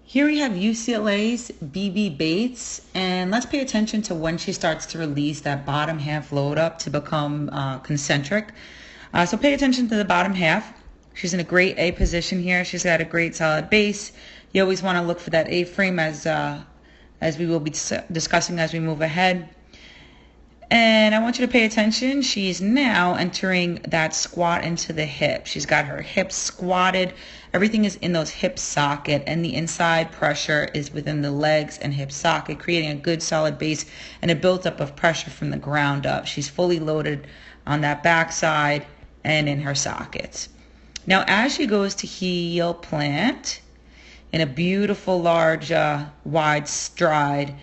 Here we have UCLA's BB Bates, and let's pay attention to when she starts to release that bottom half load up to become concentric. So pay attention to the bottom half. She's in a great A position here. She's got a great solid base. You always want to look for that A-frame as we will be discussing as we move ahead. And I want you to pay attention. She's now entering that squat into the hip. She's got her hips squatted. Everything is in those hip socket, and the inside pressure is within the legs and hip socket, creating a good solid base and a buildup of pressure from the ground up. She's fully loaded on that backside and in her sockets. Now, as she goes to heel plant in a beautiful, large, wide stride,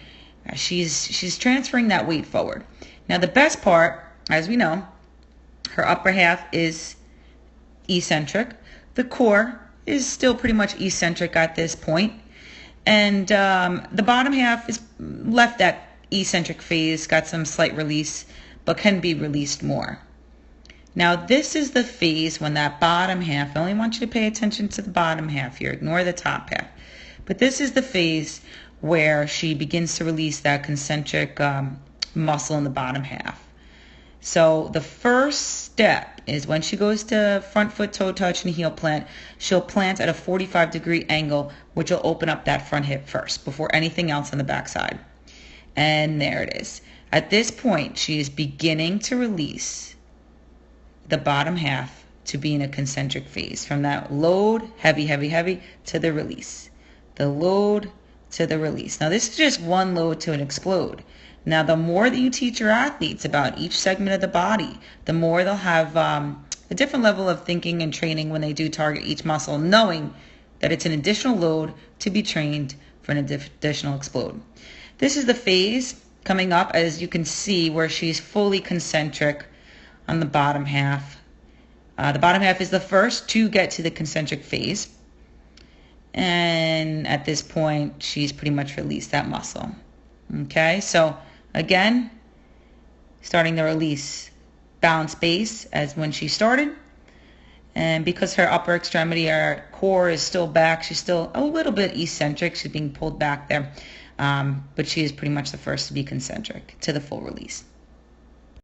she's transferring that weight forward. Now, the best part, as we know, her upper half is eccentric. The core is still pretty much eccentric at this point. And the bottom half is left that eccentric phase, got some slight release, but can be released more. Now, this is the phase when that bottom half, I only want you to pay attention to the bottom half here, ignore the top half. But this is the phase where she begins to release that concentric muscle in the bottom half. So the first step is when she goes to front foot toe touch and heel plant, she'll plant at a 45-degree angle, which will open up that front hip first before anything else on the backside. And there it is. At this point, she is beginning to release the bottom half to be in a concentric phase. From that load, heavy, heavy, heavy, to the release. The load to the release. Now, this is just one load to an explode. Now, the more that you teach your athletes about each segment of the body, the more they'll have a different level of thinking and training when they do target each muscle, knowing that it's an additional load to be trained for an additional explode. This is the phase coming up, as you can see, where she's fully concentric on the bottom half. The bottom half is the first to get to the concentric phase. And at this point, she's pretty much released that muscle. Okay, so again, starting the release balance base as when she started. And because her upper extremity, her core is still back, she's still a little bit eccentric. She's being pulled back there. But she is pretty much the first to be concentric to the full release.